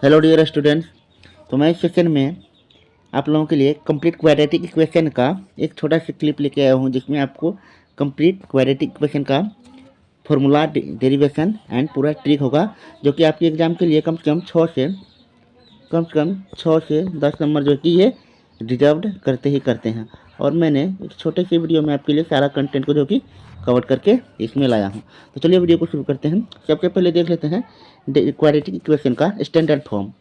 Hello dear students. तो मैं इस सेशन में आप लोगों के लिए कंप्लीट क्वाड्रेटिक इक्वेशन का एक छोटा सा क्लिप लेके आया हूँ, जिसमें आपको कंप्लीट क्वाड्रेटिक इक्वेशन का फॉर्मूला, डेरिवेशन एंड पूरा ट्रिक होगा, जो कि आपके एग्जाम के लिए कम से कम 6 से 10 नंबर जो कि ये रिजर्व्ड करते ही करते हैं। और मैंने एक छोटे से वीडियो में आपके लिए सारा कंटेंट को जो कि कवर करके इसमें लाया हूँ। तो चलिए वीडियो को शुरू करते हैं। सबसे पहले देख लेते हैं क्वाड्रेटिक इक्वेशन का स्टैंडर्ड फॉर्म।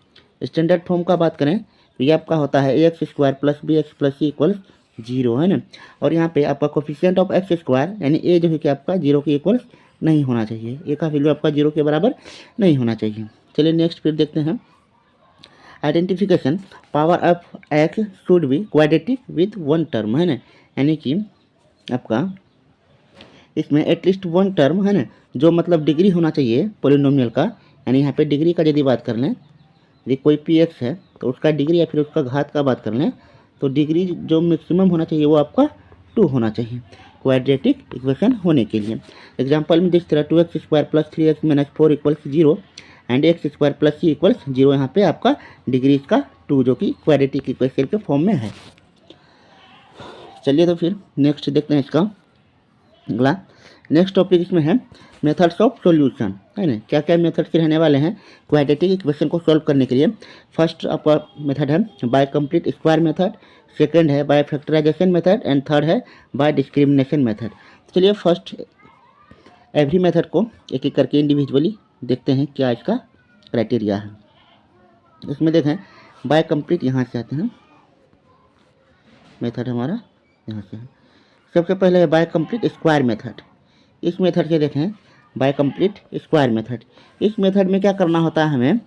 स्टैंडर्ड फॉर्म का बात करें तो ये आपका होता है a² plus bx plus c equals 0, है ना। और यहाँ पे आपका कोफिशिएंट ऑफ x² यानी a जो है कि आपका 0 के इक्वल्स नहीं होना चाहिए, a का वैल्यू आपका 0 के बराबर नहीं होना चाहिए। चलिए नेक्स्ट फिर देखते हैं identification. Power of x should be quadratic with one term, है ना, यानी कि आपका इसमें एटलीस्ट वन टर्म, है ना, जो मतलब डिग्री होना चाहिए पोलिनोमियल का। यानी यहाँ पे डिग्री का यदि बात कर लें, यदि कोई px है तो उसका डिग्री या फिर उसका घात का बात कर लें तो डिग्री जो मैक्सिमम होना चाहिए वो आपका 2 होना चाहिए क्वाड्रेटिक इक्वेशन होने के लिए। एग्जांपल में जिस तरह 2x² plus 3x minus 4 equals 0 and x² plus c equals 0, यहाँ पे आपका डिग्री इसका 2 जो कि क्वाड्रेटिक इक्वेशन के फॉर्म में है। चलिए तो फिर नेक्स्ट देखते हैं इसका अगला। नेक्स्ट टॉपिक इसमें है मेथड्स ऑफ सॉल्यूशन, है ना। क्या क्या मेथड्स के रहने वाले हैं क्वाड्रेटिक इक्वेशन को सॉल्व करने के लिए। फर्स्ट आपका मेथड है by complete square method, second है by factorisation method and third है बाय डिस्क्रिमिनेशन मेथड। चलिए फर्स्ट एवरी मेथड को एक एक करके इंडिविजुअली देखते हैं क्या इसका क्राइटेरिया है। इसमें देखें बाय कंप्लीट, यहाँ से आते हैं, मेथड हमारा यहाँ से है। सबसे पहले है बाय कंप्लीट स्क्वायर मेथड। इस मेथड से देखें बाय कंप्लीट स्क्वायर मेथड। इस मेथड में क्या करना होता है, हमें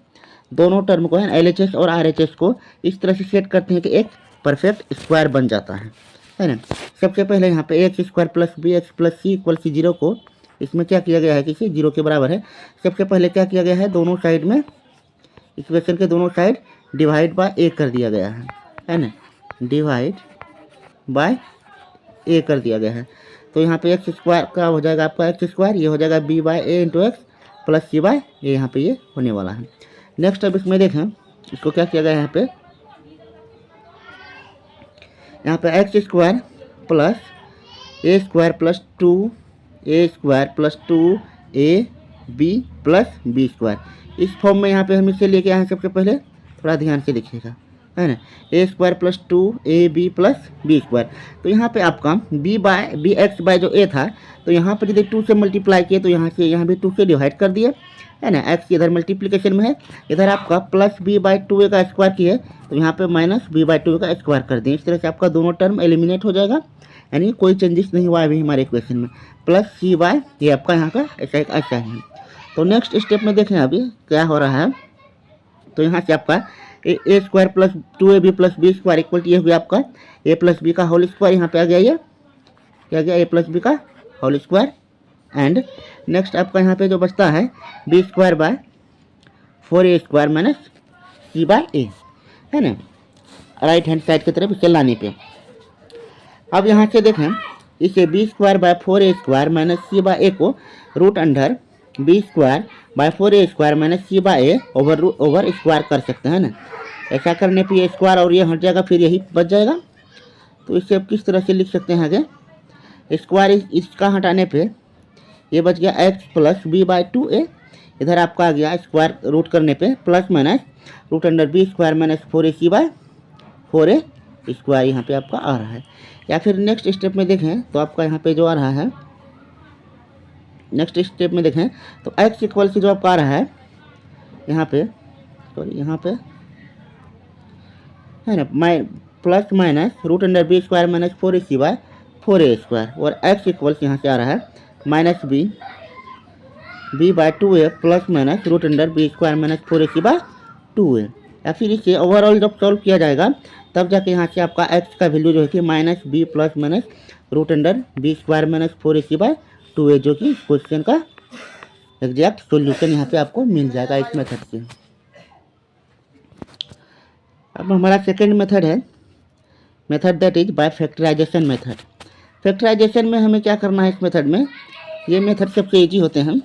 दोनों टर्म को, है LHS और RHS को इस तरह से सेट करते हैं कि एक परफेक्ट स्क्वायर बन जाता है ना। सबसे पहले यहाँ पे x² plus bx plus c equal 0 को इसमें क्या किया गया है कि 0 के बराबर है। सबसे पहले क्या किया गया है, दोनों साइड में इक्वेशन के दोनों साइड डिवाइड बाय a कर दिया गया है ना, डिवाइड बाय a कर दिया गया है। तो यहाँ पे x² का हो जाएगा आपका x², ये हो जाएगा b/a into x plus c/a, यहाँ पे ये होने वाला है। नेक्स्ट अब इसमें देखें इसको क्या किया गया है, यहाँ पे x² plus a² plus 2a² plus 2ab plus b², इस फॉर्म में यहाँ पे हम इसे लेके आए हैं। सबसे पहले थोड़ा ध्यान से देखिएगा, है ना, a² plus 2ab plus b²। तो यहाँ पे आपका bx बाय जो a था, तो यहाँ पर यदि 2 से मल्टीप्लाई किए तो यहाँ भी 2 से डिवाइड कर दिए, है ना। x इधर मल्टीप्लिकेशन में है, इधर आपका प्लस b/2a का स्क्वायर किए तो यहाँ पे माइनस b/2a का स्क्वायर कर दिए। इस तरह से आपका दोनों टर्म एलिमिनेट हो जाएगा, यानी कोई चेंजेस नहीं हुआ अभी हमारे इक्वेशन में। प्लस c/, ये आपका यहाँ का ऐसा है। तो नेक्स्ट स्टेप में देखें अभी क्या हो रहा है। तो यहाँ से आपका a² plus 2ab plus b² equal ये हो गया आपका a प्लस b का होल स्क्वायर, यहाँ पे आ गया, ये क्या गया, a प्लस b का होल स्क्वायर। एंड नेक्स्ट आपका यहाँ पे जो बचता है b² by 4a² minus c/a, है ना, राइट हैंड साइड की तरफ इसे लाने पे। अब यहाँ से देखें इसे b² by 4a² minus c/a को root under b² by 4a² minus c/a over square कर सकते हैं ना। ऐसा करने पे ये स्क्वायर और ये हट जाएगा, फिर यही बच जाएगा। तो इसे अब किस तरह से लिख सकते हैं आगे, स्क्वायर इसका हटाने पे ये बच गया x प्लस b/2a, इधर आपका आ गया स्क्वायर रूट करने पे plus minus root under b² minus 4ac/4a square यहाँ पे आपका आ रहा है। या फिर नेक्स्ट स्टेप में देखें तो आपका यहाँ पे जो आ रहा है, नेक्स्ट स्टेप में देखें तो x इक्वल से जो आपका आ रहा है यहाँ पे, सॉरी यहाँ पे, है ना, plus minus root under b² minus 4ac/4a² और x इक्वल से यहाँ से आ रहा है minus b/2a plus minus root under b² minus 4ac/2a। या फिर इसे ओवरऑल जब सॉल्व किया जाएगा तब जाके यहाँ से आपका x का वैल्यू जो है कि minus b plus minus root under b² minus 4ac/2a, जो कि क्वेश्चन का एग्जैक्ट सॉल्यूशन यहाँ पे आपको मिल जाएगा इस मेथड से। अब हमारा सेकेंड मेथड है method that is by factorisation method. Factorization में हमें क्या करना है इस मेथड में, ये मेथड सबसे ईजी होते हैं।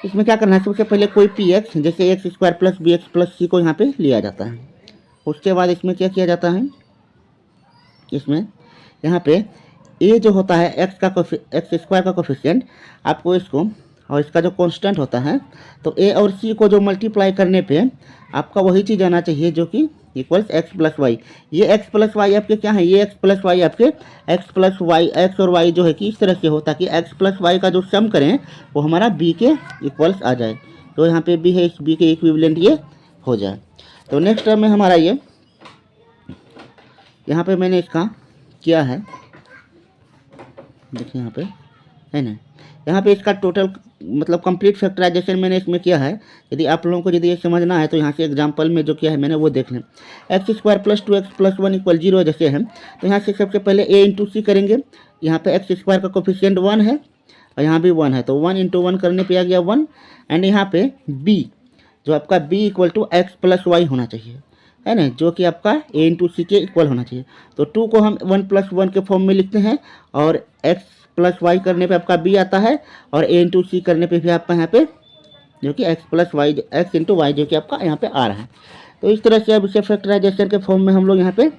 इसमें क्या करना है, सबसे पहले कोई पी एक्स जैसे x square plus b x plus c को यहाँ पे लिया जाता है। उसके बाद इसमें क्या किया जाता है, इसमें यहाँ पे ए जो होता है एक्स स्क्वायर का कोफिशिएंट, आपको इसको और इसका जो कांस्टेंट होता है, तो ए और सी को जो मल्टीप्लाई करने पे आपका वही चीज़ आना चाहिए जो कि इक्वल्स एक्स प्लस वाई। ये एक्स प्लस वाई आपके क्या है, ये एक्स प्लस वाई आपके एक्स प्लस वाई, एक्स और वाई जो है कि इस तरह से हो ताकि एक्स प्लस वाई का जो सम करें वो हमारा बी के इक्वल्स आ जाए। तो यहाँ पे बी है, इस बी के इक्विवेलेंट ये हो जाए। तो नेक्स्ट टर्म में हमारा ये यहाँ पे मैंने इसका किया है, देखिए यहाँ पे है ना, यहाँ पे इसका टोटल मतलब कंप्लीट फैक्टराइजेशन मैंने इसमें किया है। यदि आप लोगों को यदि ये समझना है तो यहाँ से एग्जांपल में जो किया है मैंने वो देख लें। X square plus 2x plus 1 equal 0 जैसे है, तो यहाँ से सबसे पहले a इंटू सी करेंगे। यहाँ पे एक्स स्क्वायर का कोफिशिएंट 1 है और यहाँ भी 1 है, तो 1 इंटू 1 करने पे आ गया 1। एंड यहाँ पे b जो आपका b equal to x plus y होना चाहिए, है ना, जो कि आपका a इंटू सी के इक्वल होना चाहिए। तो 2 को हम 1 प्लस 1 के फॉर्म में लिखते हैं और x प्लस वाई करने पे आपका b आता है और a इंटू सी करने पे भी आपका यहाँ पे जो कि x plus y, x into y जो कि आपका यहाँ पे आ रहा है। तो इस तरह से अब इसे फैक्टराइजेशन के फॉर्म में हम लोग यहाँ पे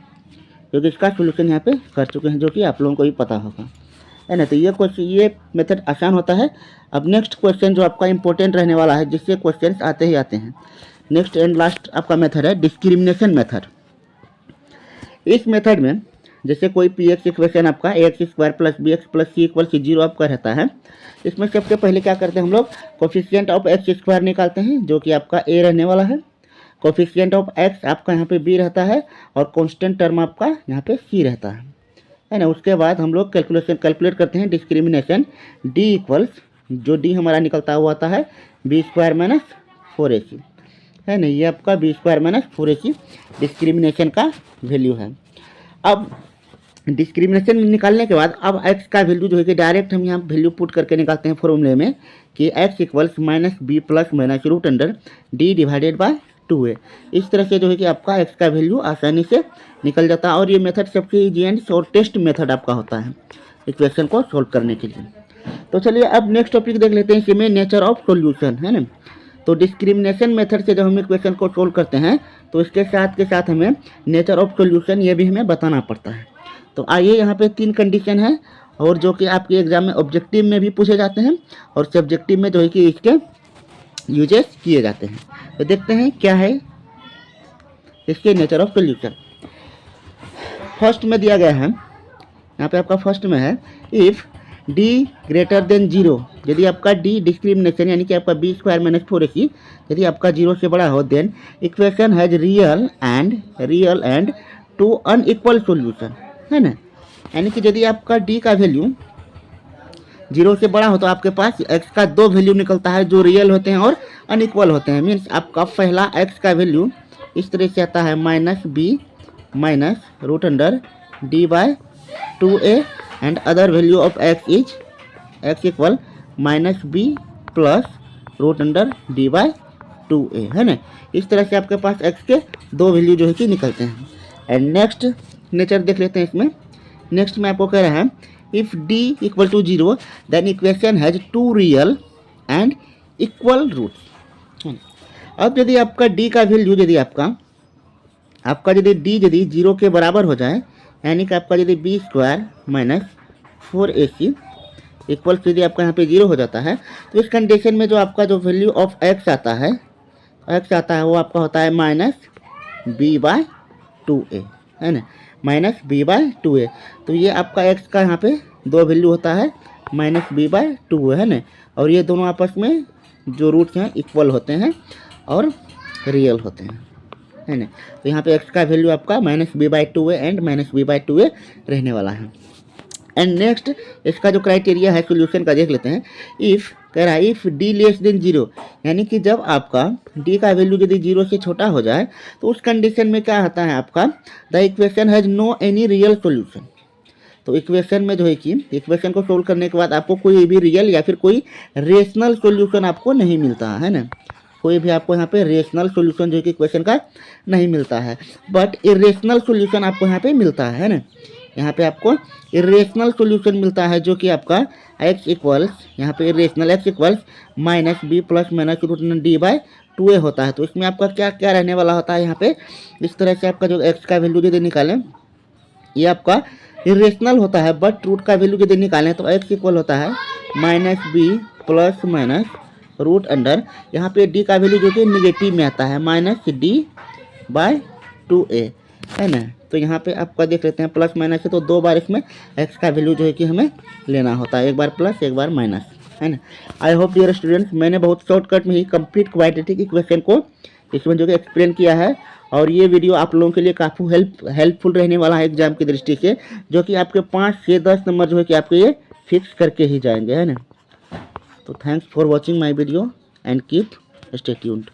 जो कि इसका सोल्यूशन यहाँ पे कर चुके हैं, जो कि आप लोगों को भी पता होगा, है ना। तो ये क्वेश्चन, ये मेथड आसान होता है। अब नेक्स्ट क्वेश्चन जो आपका इंपॉर्टेंट रहने वाला है, जिससे क्वेश्चन आते ही आते हैं, नेक्स्ट एंड लास्ट आपका मेथड है डिस्क्रिमिनेशन मेथड। इस मेथड में जैसे कोई पी एक्स इक्वेशन आपका a x square plus b x plus c equal 0 आपका रहता है, इसमें सबसे पहले क्या करते हैं हम लोग, कोफिशिएंट ऑफ एक्स स्क्वायर निकालते हैं जो कि आपका ए रहने वाला है, कोफिशिएंट ऑफ एक्स आपका यहाँ पे बी रहता है और कांस्टेंट टर्म आपका यहाँ पे सी रहता है ना। उसके बाद हम लोग कैलकुलेट करते हैं डिस्क्रिमिनेशन, डी इक्वल्स जो डी हमारा निकलता हुआ आता है बी स्क्वायर माइनस 4ac, है ना। ये आपका b square minus 4ac discrimination का वैल्यू है। अब डिस्क्रिमिनेशन निकालने के बाद अब x का वैल्यू जो है कि डायरेक्ट हम यहाँ वैल्यू पुट करके निकालते हैं फॉर्मूले में कि x equals minus b plus minus root under D divided by 2a। इस तरह से जो है कि आपका x का वैल्यू आसानी से निकल जाता है और ये मेथड सबसे ईजी एंड शॉर्टेस्ट मेथड आपका होता है इक्वेशन को सोल्व करने के लिए। तो चलिए अब नेक्स्ट टॉपिक देख लेते हैं, इसमें नेचर ऑफ सोल्यूशन, है ना। तो डिस्क्रिमिनेशन मेथड से जब हम इक्वेशन को सोल्व करते हैं तो इसके साथ के साथ हमें नेचर ऑफ सोल्यूशन ये भी हमें बताना पड़ता है। तो आइए, यहाँ पे 3 कंडीशन है और जो कि आपके एग्जाम में ऑब्जेक्टिव में भी पूछे जाते हैं और सब्जेक्टिव में जो है कि इसके यूजेस किए जाते हैं। तो देखते हैं क्या है इसके नेचर ऑफ सोल्यूशन। फर्स्ट में दिया गया है, यहाँ पे आपका फर्स्ट में है इफ़ d ग्रेटर देन 0, यदि आपका d डिस्क्रिमिनेशन यानी कि आपका बी स्क्वायर माइनस 4ac यदि आपका 0 से बड़ा हो, then equation has real and 2 unequal solution, है ना। यानी कि यदि आपका d का वैल्यू 0 से बड़ा हो तो आपके पास x का 2 वैल्यू निकलता है जो रियल होते हैं और अनइक्वल होते हैं। मीन्स आपका पहला x का वैल्यू इस तरह से आता है minus b minus root under D by 2a and other value of x is x equal minus b plus root under D by 2a, है ना। इस तरह से आपके पास x के 2 वैल्यू जो है कि निकलते हैं। एंड नेक्स्ट नेचर देख लेते हैं इसमें। नेक्स्ट में आपको कह रहा है if d equal to 0 then equation has 2 real and equal roots. अब यदि आपका d का वैल्यू यदि आपका यदि d यदि 0 के बराबर हो जाए, यानी कि आपका यदि B square minus 4ac equals यदि आपका यहाँ पे 0 हो जाता है, तो इस कंडीशन में जो आपका जो वैल्यू ऑफ x आता है वो आपका होता है माइनस बी बाय 2a, है ना, माइनस बी बाय 2a। तो ये आपका x का यहाँ पे 2 वैल्यू होता है माइनस बी बाय 2a, है ना। और ये दोनों आपस में जो रूट्स हैं इक्वल होते हैं और रियल होते हैं, है ना। तो यहाँ पे x का वैल्यू आपका minus b by 2a and minus b by 2a रहने वाला है। एंड नेक्स्ट इसका जो क्राइटेरिया है सोल्यूशन का देख लेते हैं। इफ़ कह रहा है इफ़ d लेस देन 0, यानी कि जब आपका d का वैल्यू यदि 0 से छोटा हो जाए तो उस कंडीशन में क्या आता है आपका the equation has no any real solution. तो इक्वेशन में जो है कि इक्वेशन को सोल्व करने के बाद आपको कोई भी रियल या फिर कोई रेशनल सोल्यूशन आपको नहीं मिलता है ना। कोई भी आपको यहाँ पे रेशनल सोल्यूशन जो कि इक्वेशन का नहीं मिलता है, बट इरेशनल सोल्यूशन आपको यहाँ पे मिलता है ना। यहाँ पे आपको इरेशनल सॉल्यूशन मिलता है, जो कि आपका x इक्वल्स, यहाँ पे irrational x equals minus b plus minus root D by 2a होता है। तो इसमें आपका क्या क्या रहने वाला होता है, यहाँ पे इस तरह से आपका जो x का वैल्यू यदि निकालें, ये आपका इरेशनल होता है, बट रूट का वैल्यू यदि निकालें तो x इक्वल होता है minus b plus minus root under, यहाँ पे d का वैल्यू जो कि निगेटिव में आता है माइनस डी बाय 2a, है ना। तो यहाँ पे आपका देख लेते हैं प्लस माइनस है, तो 2 बार इसमें x का वैल्यू जो है कि हमें लेना होता है, एक बार प्लस एक बार माइनस, है ना। आई होप डियर स्टूडेंट्स, मैंने बहुत शॉर्टकट में ही कंप्लीट क्वाड्रेटिक इक्वेशन को इसमें जो कि एक्सप्लेन किया है, और ये वीडियो आप लोगों के लिए काफ़ी हेल्पफुल रहने वाला है एग्जाम की दृष्टि से, जो कि आपके 5 से 10 नंबर जो है कि आपके ये फिक्स करके ही जाएंगे, है ना। तो thanks for watching my video and keep stay tuned.